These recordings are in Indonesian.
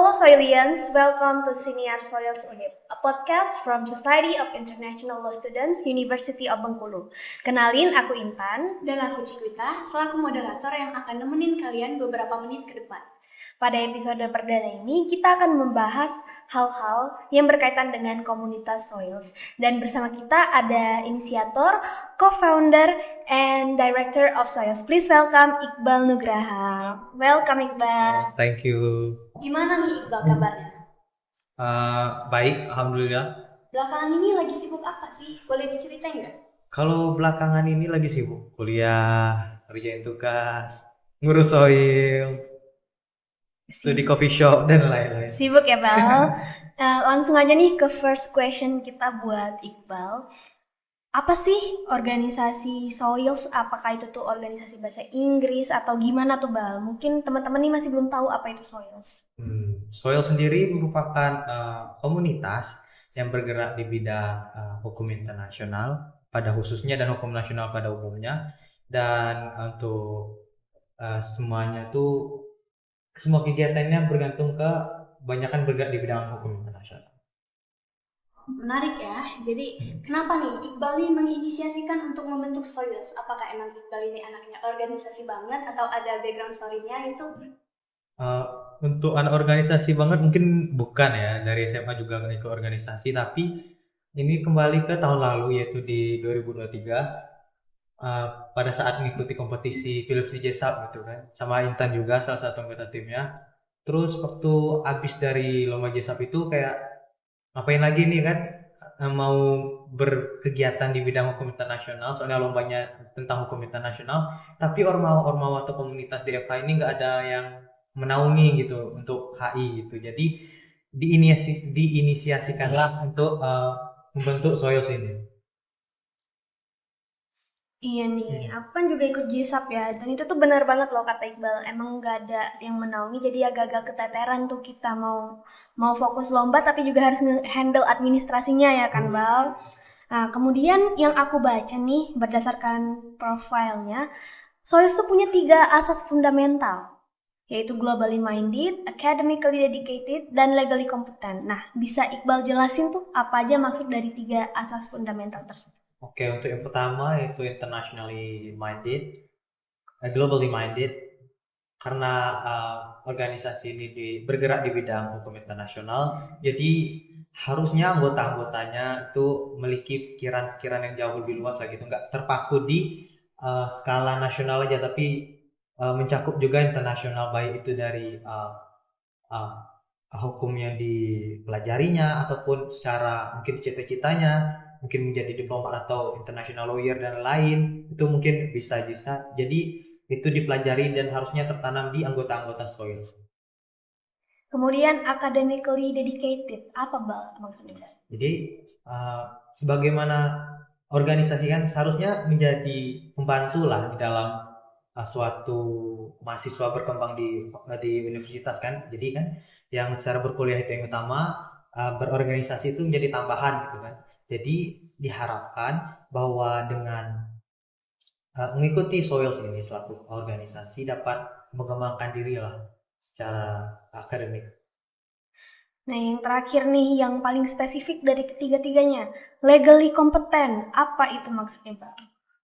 Hello Soilians, welcome to Senior Soils Unip, a podcast from Society of International Law Students, University of Bengkulu. Kenalin, aku Intan. Dan aku Cikwita, selaku moderator yang akan nemenin kalian beberapa menit ke depan. Pada episode perdana ini, kita akan membahas hal-hal yang berkaitan dengan komunitas Soils. Dan bersama kita ada inisiator, co-founder, and director of Soils. Please welcome Iqbal Nugraha. Welcome Iqbal. Thank you. Gimana nih Iqbal kabarnya? Baik, alhamdulillah. Belakangan ini lagi sibuk apa sih? Boleh diceritain nggak? Kalau belakangan ini lagi sibuk kuliah, kerjain tugas, ngurus soil, studi coffee shop dan lain-lain. Sibuk ya Bal. Langsung aja nih ke first question kita buat Iqbal. Apa sih organisasi Soils? Apakah itu tuh organisasi bahasa Inggris atau gimana tuh Bal? Mungkin teman-teman nih masih belum tahu apa itu Soils. Soil sendiri merupakan komunitas yang bergerak di bidang hukum internasional pada khususnya dan hukum nasional pada umumnya, dan untuk semuanya tuh semua kegiatannya bergantung ke kebanyakan bergerak di bidang hukum internasional. Menarik ya. Jadi kenapa nih Iqbal nih menginisiasikan untuk membentuk Soils? Apakah emang Iqbal ini anaknya organisasi banget atau ada background story-nya gitu? Untuk anak organisasi banget mungkin bukan ya, dari SMA juga nggak ikut organisasi, tapi ini kembali ke tahun lalu yaitu di 2023 pada saat mengikuti kompetisi Philips Jesap gitu kan, sama Intan juga salah satu anggota timnya. Terus waktu habis dari lomba Jesap itu kayak ngapain lagi nih kan, mau berkegiatan di bidang hukum internasional, soalnya lombanya tentang hukum internasional, tapi ormawa atau komunitas di FH ini nggak ada yang menaungi gitu untuk HI gitu. Jadi diinisiasikanlah untuk membentuk Soils ini. Iya nih, aku kan juga ikut JISAP ya, dan itu tuh benar banget loh kata Iqbal, emang gak ada yang menaungi, jadi agak-agak keteteran tuh kita mau fokus lomba tapi juga harus handle administrasinya ya kan Bal. Nah, kemudian yang aku baca nih berdasarkan profilnya, Soils tuh punya 3 asas fundamental, yaitu globally minded, academically dedicated, dan legally competent. Nah, bisa Iqbal jelasin tuh apa aja maksud dari 3 asas fundamental tersebut? Oke, untuk yang pertama yaitu internationally minded, globally minded, karena organisasi ini bergerak di bidang hukum internasional, jadi harusnya anggota-anggotanya itu memiliki pikiran-pikiran yang jauh lebih luas lagi, itu nggak terpaku di skala nasional aja, tapi mencakup juga internasional, baik itu dari hukum yang dipelajarinya ataupun secara mungkin cita-citanya, mungkin menjadi diplomat atau international lawyer dan lain, itu mungkin bisa. Jadi itu dipelajari dan harusnya tertanam di anggota-anggota Soils. Kemudian academically dedicated, apa Bal maksudnya? Jadi sebagaimana organisasi kan seharusnya menjadi pembantu lah di dalam suatu mahasiswa berkembang di universitas kan. Jadi kan yang secara berkuliah itu yang utama, berorganisasi itu menjadi tambahan gitu kan. Jadi diharapkan bahwa dengan mengikuti Soils ini selaku organisasi dapat mengembangkan diri lah secara akademik. Nah, yang terakhir nih, yang paling spesifik dari ketiga-tiganya, legally competent. Apa itu maksudnya, Pak?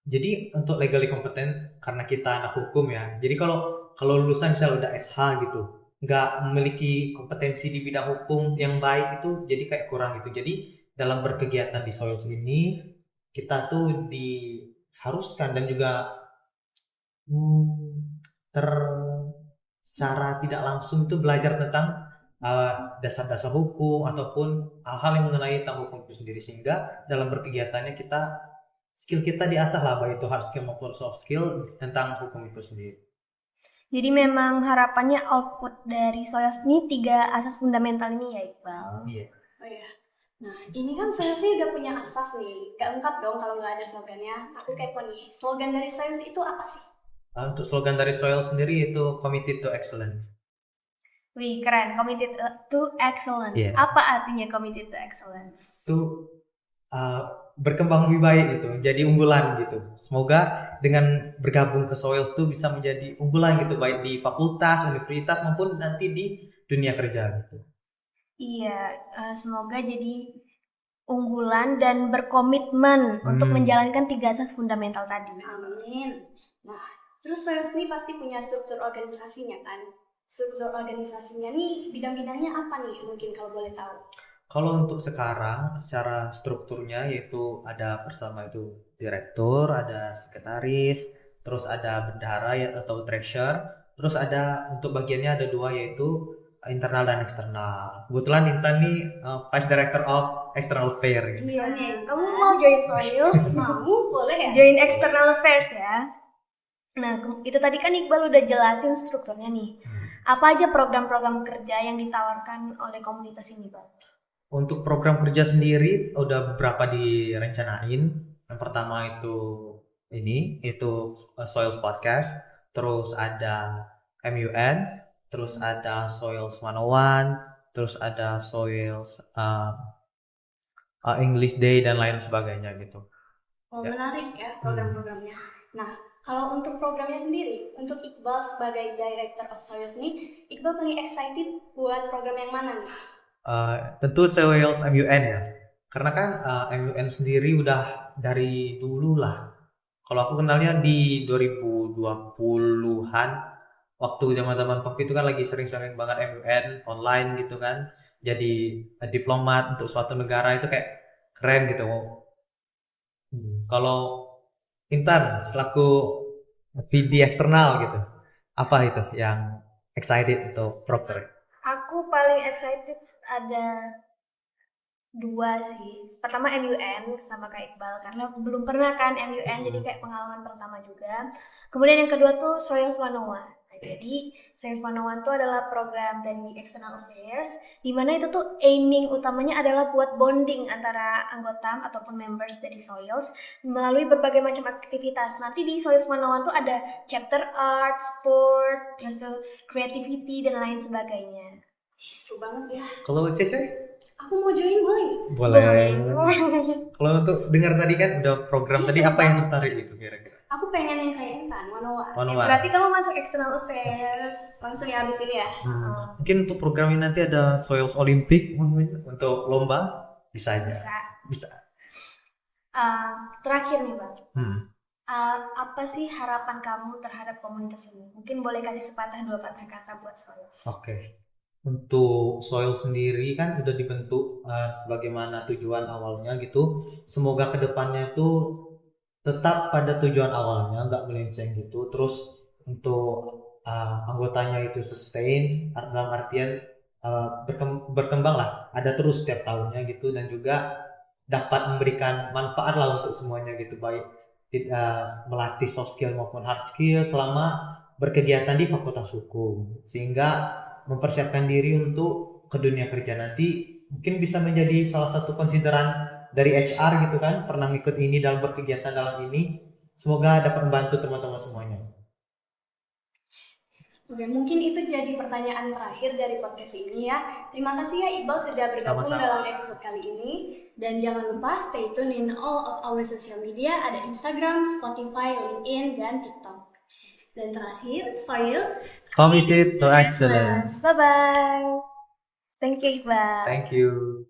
Jadi untuk legally competent, karena kita anak hukum ya, jadi kalau lulusan misalnya udah SH gitu, nggak memiliki kompetensi di bidang hukum yang baik, itu jadi kayak kurang gitu. Jadi dalam berkegiatan di Soils ini kita tuh diharuskan dan juga secara tidak langsung itu belajar tentang dasar-dasar hukum ataupun hal-hal yang mengenai tentang hukum itu sendiri, sehingga dalam berkegiatannya skill kita diasah lah, baik itu hard skill maupun soft skill tentang hukum itu sendiri. Jadi memang harapannya output dari Soils ini 3 asas fundamental ini ya Iqbal. Iya. Oh iya. Nah, ini kan Soils ini udah punya asas nih. Gak lengkap dong kalau nggak ada slogannya. Aku kepo nih, slogan dari Soils itu apa sih? Untuk slogan dari Soils sendiri itu Committed to Excellence. Wih, keren. Committed to Excellence. Yeah. Apa artinya Committed to Excellence? Itu berkembang lebih baik gitu, jadi unggulan gitu. Semoga dengan bergabung ke Soils tuh bisa menjadi unggulan gitu, baik di fakultas, universitas maupun nanti di dunia kerja gitu. Iya, semoga jadi unggulan dan berkomitmen untuk menjalankan 3 asas fundamental tadi. Amin. Nah, terus Soils ini pasti punya struktur organisasinya kan? Struktur organisasinya nih bidang-bidangnya apa nih mungkin kalau boleh tahu? Kalau untuk sekarang secara strukturnya yaitu ada bersama itu direktur, ada sekretaris, terus ada bendahara ya atau treasurer, terus ada untuk bagiannya ada 2 yaitu internal dan eksternal. Kebetulan Intan nih Vice Director of External Affairs. Iya nih, kamu mau join Soils? Mau, boleh ya? Join External Affairs ya. Nah, itu tadi kan Iqbal udah jelasin strukturnya nih. Apa aja program-program kerja yang ditawarkan oleh komunitas ini, Bang? Untuk program kerja sendiri udah beberapa direncanain. Yang pertama itu Soils Podcast, terus ada MUN, terus ada Soils 101, terus ada Soils English Day dan lain sebagainya gitu. Oh, menarik ya program-programnya. Nah, kalau untuk programnya sendiri, untuk Iqbal sebagai Director of Soils nih, Iqbal paling excited buat program yang mana nih? Tentu Soils MUN ya. Karena kan MUN sendiri udah dari dulu lah. Kalau aku kenalnya di 2020-an, waktu zaman-zaman Covid itu kan lagi sering-sering banget MUN online gitu kan. Jadi diplomat untuk suatu negara itu kayak keren gitu. Kalau Intan selaku VD eksternal gitu, apa itu yang excited untuk proker? Aku paling excited ada 2 sih. Pertama MUN sama kayak Iqbal karena belum pernah kan MUN jadi kayak pengalaman pertama juga. Kemudian yang kedua tuh Soils 101. Nah, jadi Soils 101 tuh adalah program dari External Affairs di mana itu tuh aiming utamanya adalah buat bonding antara anggota ataupun members dari Soils melalui berbagai macam aktivitas. Nanti di Soils 101 tuh ada chapter art, sport, terus tuh creativity dan lain sebagainya. Seru banget ya. Kalau Cece? Aku mau join boleh nggak? Boleh. Kalau untuk dengar tadi kan udah program tadi apa yang tertarik itu kira-kira? Aku pengen yang kayak Intan, 101. Berarti kamu masuk External Affairs. Langsung ya abis ini ya. Mungkin untuk program ini nanti ada Soils Olympic untuk lomba bisa aja. Bisa. Terakhir nih Bang. Apa sih harapan kamu terhadap komunitas ini? Mungkin boleh kasih sepatah 2 patah kata buat Soils. Oke. Untuk Soil sendiri kan udah dibentuk sebagaimana tujuan awalnya gitu. Semoga kedepannya itu tetap pada tujuan awalnya, nggak melenceng gitu. Terus untuk anggotanya itu sustain dalam artian berkembang lah, ada terus setiap tahunnya gitu dan juga dapat memberikan manfaat lah untuk semuanya gitu, baik melatih soft skill maupun hard skill selama berkegiatan di Fakultas Hukum sehingga mempersiapkan diri untuk ke dunia kerja nanti mungkin bisa menjadi salah satu konsideran dari HR gitu kan, pernah ngikut ini dalam berkegiatan dalam ini, semoga dapat membantu teman-teman semuanya. Oke, mungkin itu jadi pertanyaan terakhir dari podcast ini ya. Terima kasih ya Iqbal sudah bergabung dalam episode kali ini. Dan jangan lupa stay tune in all of our social media, ada Instagram, Spotify, LinkedIn, dan TikTok. Dan terakhir, Soils Committed to excellence. Bye-bye. Thank you, Iqbal. Thank you.